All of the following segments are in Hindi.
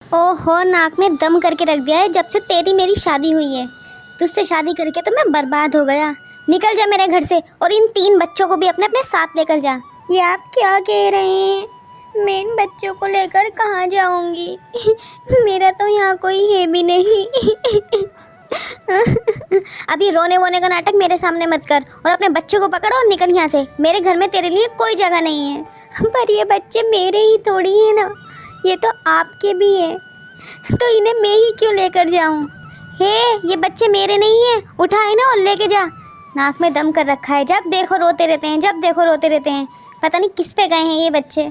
ओहो, नाक में दम करके रख दिया है जब से तेरी मेरी शादी हुई है। तुझसे शादी करके तो मैं बर्बाद हो गया। निकल जा मेरे घर से और इन 3 बच्चों को भी अपने अपने साथ लेकर जा। ये आप क्या कह रहे हैं? मैं इन बच्चों को लेकर कहाँ जाऊंगी? मेरा तो यहाँ कोई है भी नहीं। अभी रोने वोने का नाटक मेरे सामने मत कर और अपने बच्चों को पकड़ और निकल यहाँ से। मेरे घर में तेरे लिए कोई जगह नहीं है। पर ये बच्चे मेरे ही थोड़ी है ना, ये तो आपके भी है, तो इन्हें मैं ही क्यों लेकर जाऊं? हे, ये बच्चे मेरे नहीं हैं, उठाए ना और लेके जा। नाक में दम कर रखा है, जब देखो रोते रहते हैं, जब देखो रोते रहते हैं। पता नहीं किस पे गए हैं ये बच्चे।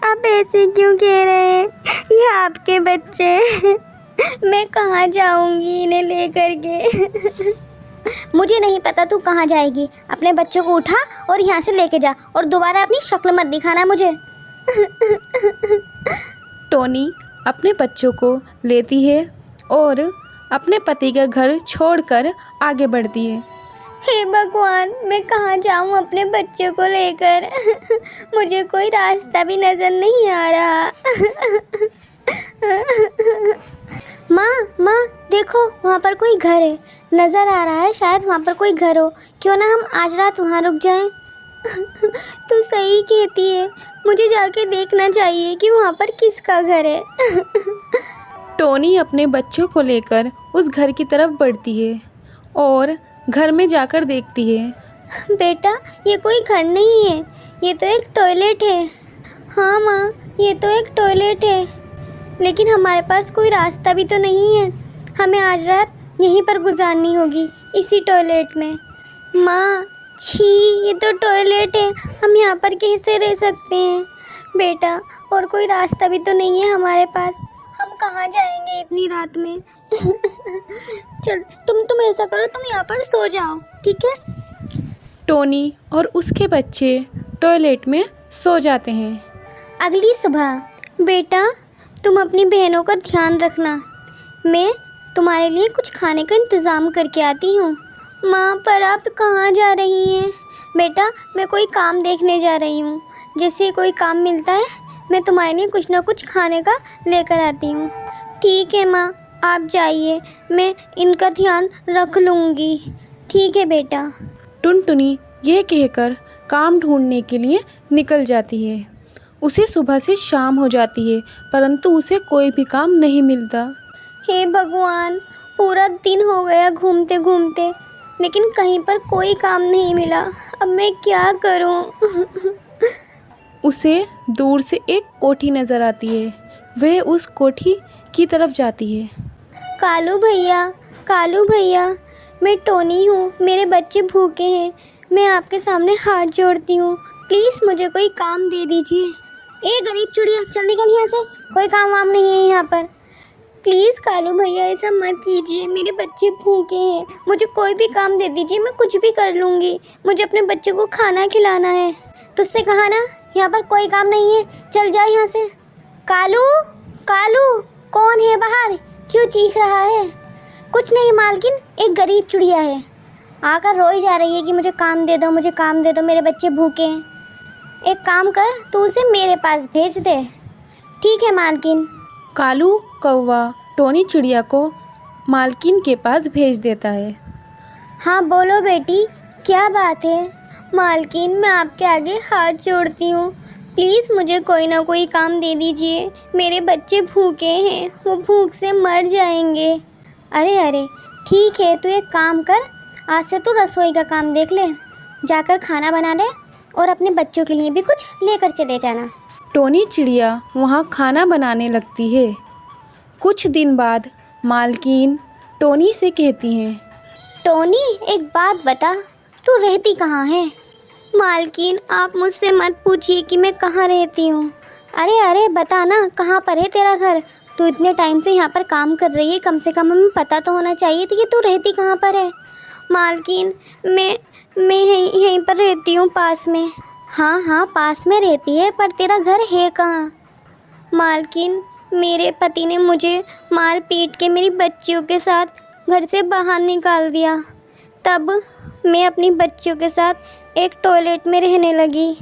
आप ऐसे क्यों कह रहे हैं? ये आपके बच्चे। मैं कहाँ जाऊंगी इन्हें लेकर के? मुझे नहीं पता तू कहाँ जाएगी। अपने बच्चों को उठा और यहाँ से लेके जा और दोबारा अपनी शक्ल मत दिखाना मुझे। टोनी अपने बच्चों को लेती है और अपने पति का घर छोड़कर आगे बढ़ती है। हे भगवान, मैं कहाँ जाऊँ अपने बच्चों को लेकर? मुझे कोई रास्ता भी नज़र नहीं आ रहा। माँ देखो, वहाँ पर कोई घर है, नज़र आ रहा है। शायद वहाँ पर कोई घर हो। क्यों ना हम आज रात वहाँ रुक जाएं? तू सही कहती है, मुझे जाके देखना चाहिए कि वहाँ पर किसका घर है। टोनी अपने बच्चों को लेकर उस घर की तरफ बढ़ती है और घर में जाकर देखती है। बेटा, ये कोई घर नहीं है, ये तो एक टॉयलेट है। हाँ माँ, ये तो एक टॉयलेट है, लेकिन हमारे पास कोई रास्ता भी तो नहीं है। हमें आज रात यहीं पर गुजारनी होगी, इसी टॉयलेट में। माँ, छी, ये तो टॉयलेट है, हम यहाँ पर कैसे रह सकते हैं? बेटा, और कोई रास्ता भी तो नहीं है हमारे पास। हम कहाँ जाएंगे इतनी रात में? चल, तुम ऐसा करो, तुम यहाँ पर सो जाओ, ठीक है? टोनी और उसके बच्चे टॉयलेट में सो जाते हैं। अगली सुबह, बेटा तुम अपनी बहनों का ध्यान रखना, मैं तुम्हारे लिए कुछ खाने का इंतज़ाम करके आती हूँ। माँ, पर आप कहाँ जा रही हैं? बेटा, मैं कोई काम देखने जा रही हूँ। जैसे कोई काम मिलता है, मैं तुम्हारे लिए कुछ ना कुछ खाने का लेकर आती हूँ। ठीक है माँ, आप जाइए, मैं इनका ध्यान रख लूँगी। ठीक है बेटा। टुनटुनी यह कहकर काम ढूंढने के लिए निकल जाती है। उसे सुबह से शाम हो जाती है, परंतु उसे कोई भी काम नहीं मिलता। हे भगवान, पूरा दिन हो गया घूमते घूमते, लेकिन कहीं पर कोई काम नहीं मिला। अब मैं क्या करूं? उसे दूर से एक कोठी नज़र आती है। वह उस कोठी की तरफ जाती है। कालू भैया, मैं टोनी हूँ, मेरे बच्चे भूखे हैं। मैं आपके सामने हाथ जोड़ती हूँ, प्लीज़ मुझे कोई काम दे दीजिए। ए गरीब चुड़िया, चल निकल यहाँ से, कोई काम वाम नहीं है यहाँ पर। प्लीज़ कालू भैया, ऐसा मत कीजिए, मेरे बच्चे भूखे हैं, मुझे कोई भी काम दे दीजिए, मैं कुछ भी कर लूँगी। मुझे अपने बच्चे को खाना खिलाना है। तुझसे कहा ना, यहाँ पर कोई काम नहीं है, चल जा यहाँ से। कालू, कौन है बाहर? क्यों चीख रहा है? कुछ नहीं मालकिन, एक गरीब चुड़िया है, आकर रोई जा रही है कि मुझे काम दे दो, मुझे काम दे दो, मेरे बच्चे भूखे हैं। एक काम कर, तू उसे मेरे पास भेज दे। ठीक है मालकिन। कालू कौवा टोनी चिड़िया को मालकिन के पास भेज देता है। हाँ बोलो बेटी, क्या बात है? मालकिन, मैं आपके आगे हाथ जोड़ती हूँ, प्लीज़ मुझे कोई ना कोई काम दे दीजिए। मेरे बच्चे भूखे हैं, वो भूख से मर जाएंगे। अरे ठीक है, तू एक काम कर, आज से तू रसोई का काम देख ले, जाकर खाना बना ले और अपने बच्चों के लिए भी कुछ लेकर चले जाना। टोनी चिड़िया वहाँ खाना बनाने लगती है। कुछ दिन बाद मालकिन टोनी से कहती हैं, टोनी, एक बात बता, तू रहती कहाँ है? मालकिन, आप मुझसे मत पूछिए कि मैं कहाँ रहती हूँ। अरे बता ना, कहाँ पर है तेरा घर? तू इतने टाइम से यहाँ पर काम कर रही है, कम से कम हमें पता तो होना चाहिए था कि तू रहती कहाँ पर है। मालकिन, मैं यहीं पर रहती हूँ, पास में। हाँ, पास में रहती है, पर तेरा घर है कहाँ? मालकिन, मेरे पति ने मुझे मार पीट के मेरी बच्चियों के साथ घर से बाहर निकाल दिया। तब मैं अपनी बच्चियों के साथ एक टॉयलेट में रहने लगी,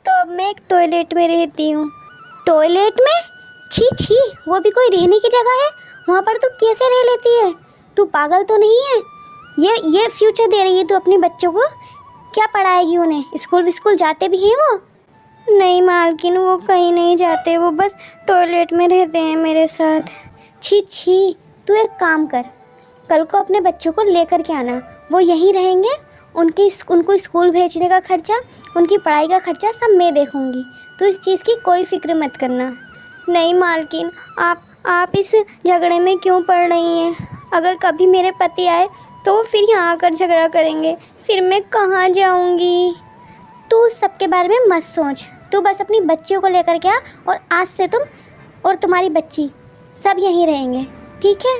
तो अब मैं एक टॉयलेट में रहती हूँ। टॉयलेट में? छी छी, वो भी कोई रहने की जगह है? वहाँ पर तू कैसे रह लेती है? तू पागल तो नहीं है? ये फ्यूचर दे रही है तू अपने बच्चों को? क्या पढ़ाएगी उन्हें? स्कूल जाते भी हैं वो? नहीं मालकिन, वो कहीं नहीं जाते, वो बस टॉयलेट में रहते हैं मेरे साथ। छी छी, तू एक काम कर, कल को अपने बच्चों को लेकर के आना, वो यहीं रहेंगे। उनको स्कूल भेजने का खर्चा, उनकी पढ़ाई का खर्चा सब मैं देखूंगी। तो इस चीज़ की कोई फिक्र मत करना। नहीं मालकिन, आप इस झगड़े में क्यों पड़ रही हैं? अगर कभी मेरे पति आए तो वो फिर यहाँ आकर झगड़ा करेंगे, फिर मैं कहाँ जाऊँगी? तू सबके बारे में मत सोच, तू बस अपनी बच्चियों को लेकर के आ, और आज से तुम और तुम्हारी बच्ची सब यहीं रहेंगे, ठीक है?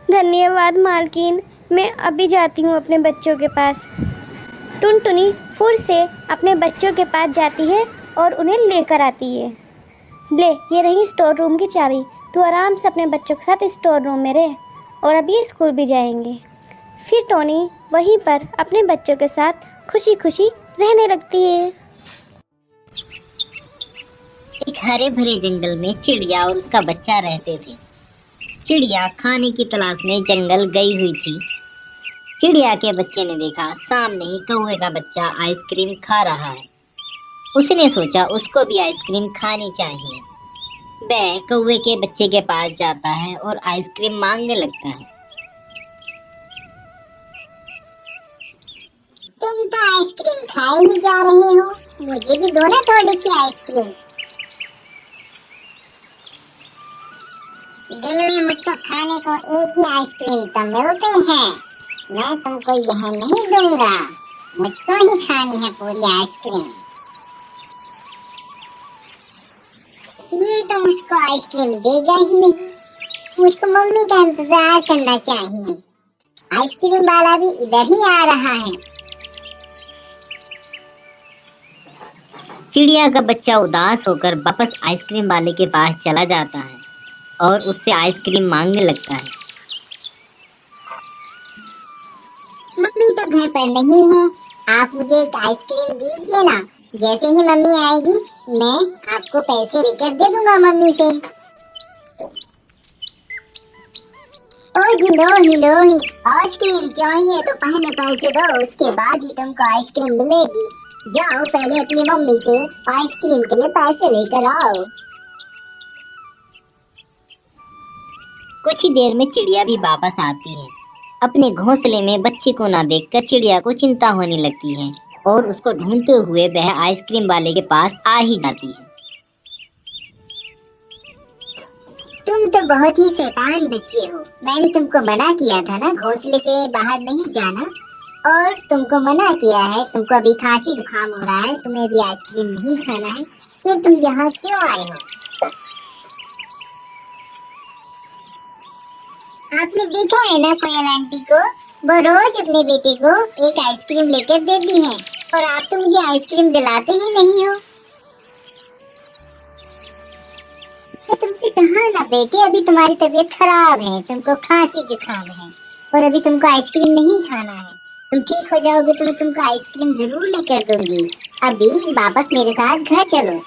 धन्यवाद मालकिन, मैं अभी जाती हूँ अपने बच्चों के पास। टुनटुनी फुर से अपने बच्चों के पास जाती है और उन्हें लेकर आती है। ले, ये रही स्टोर रूम की चाबी, तू आराम से अपने बच्चों के साथ स्टोर रूम में रह, और अभी ये स्कूल भी जाएंगे। फिर टोनी वहीं पर अपने बच्चों के साथ खुशी खुशी रहने लगती है। एक हरे भरे जंगल में चिड़िया और उसका बच्चा रहते थे। चिड़िया खाने की तलाश में जंगल गई हुई थी। चिड़िया के बच्चे ने देखा सामने ही कौवे का बच्चा आइसक्रीम खा रहा है। उसने सोचा उसको भी आइसक्रीम खानी चाहिए। वह कौवे के बच्चे के पास जाता है और आइसक्रीम मांगने लगता है। तुम तो आइसक्रीम खाए ही जा रहे हो, मुझे भी दो ना थोड़ी सी आइसक्रीम। दिन में मुझको खाने को एक ही आइसक्रीम तो मिलते हैं, मैं तुमको यह नहीं दूंगा, मुझको ही खानी है पूरी आइसक्रीम। ये तो मुझको आइसक्रीम देगा ही नहीं, मुझको मम्मी का इंतजार करना चाहिए। आइसक्रीम वाला भी इधर ही आ रहा है। चिड़िया का बच्चा उदास होकर वापस आइसक्रीम वाले के पास चला जाता है और उससे आइसक्रीम मांगने लगता है। मम्मी तो घर पर नहीं है, आप मुझे एक आइसक्रीम दीजिए ना, जैसे ही मम्मी आएगी मैं आपको पैसे लेकर दे दूंगा मम्मी से। ओ हिलो आइसक्रीम चाहिए तो पहले पैसे दो, उसके बाद ही तुमको आइसक्रीम मिलेगी। जाओ पहले अपनी मम्मी से आइसक्रीम के लिए पैसे लेकर आओ। कुछ ही देर में चिड़िया भी वापस आती है। अपने घोंसले में बच्चे को ना देखकर चिड़िया को चिंता होने लगती है और उसको ढूंढते हुए वह आइसक्रीम वाले के पास आ ही जाती है। तुम तो बहुत ही शैतान बच्चे हो, मैंने तुमको मना किया था ना घोंसले से बाहर नहीं जाना, और तुमको मना किया है। तुमको अभी खांसी जुकाम हो रहा है, तुम्हें भी आइसक्रीम नहीं खाना है, फिर तुम यहाँ क्यों आए हो? आपने देखा है ना कोयल आंटी को, वो रोज अपने बेटे को एक आइसक्रीम लेकर देती है, और आप तो मुझे आइसक्रीम दिलाते ही नहीं हो। मैं तुमसे कहा ना बेटे, अभी तुम्हारी तबीयत खराब है, तुमको खांसी जुकाम है, और अभी तुमको आइसक्रीम नहीं खाना है। तुम ठीक हो जाओगे तो मैं तुमको आइसक्रीम जरूर लेकर दूंगी। अभी वापस मेरे साथ घर चलो।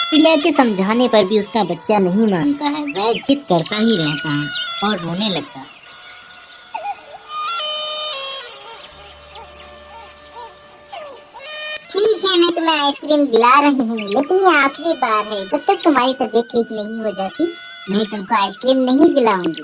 चिड़िया के समझाने पर भी उसका बच्चा नहीं मानता है। वह जिद करता ही रहता है और रोने लगता है। ठीक है, मैं तुम्हें आइसक्रीम दिला रही हूँ, लेकिन ये आखिरी बार है। जब तक तुम्हारी तबीयत ठीक नहीं हो जाती मैं तुमको आइसक्रीम नहीं दिलाऊंगी।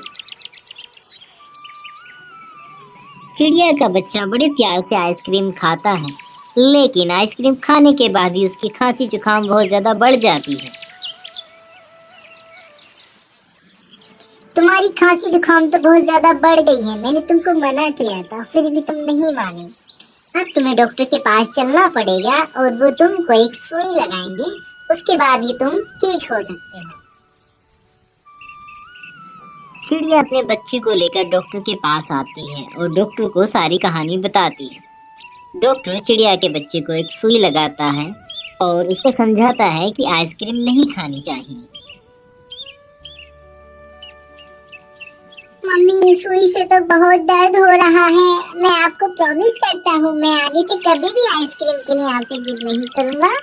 चिड़िया का बच्चा बड़े प्यार से आइसक्रीम खाता है, लेकिन आइसक्रीम खाने के बाद ही उसकी खांसी जुकाम बहुत ज्यादा बढ़ जाती है। तुम्हारी खांसी जुकाम तो बहुत ज्यादा बढ़ गई है, मैंने तुमको मना किया था, फिर भी तुम नहीं माने। अब तुम्हें डॉक्टर के पास चलना पड़ेगा और वो तुमको एक सुई लगाएंगे, उसके बाद ही तुम ठीक हो सकते हो। चिड़िया अपने बच्चे को लेकर डॉक्टर के पास आती है और डॉक्टर को सारी कहानी बताती है। डॉक्टर चिड़िया के बच्चे को एक सुई लगाता है और उसको समझाता है कि आइसक्रीम नहीं खानी चाहिए। मम्मी, सुई से तो बहुत दर्द हो रहा है, मैं आपको प्रॉमिस करता हूँ मैं आगे से कभी भी आइसक्रीम के लिए आपसे जिद नहीं करूँगा।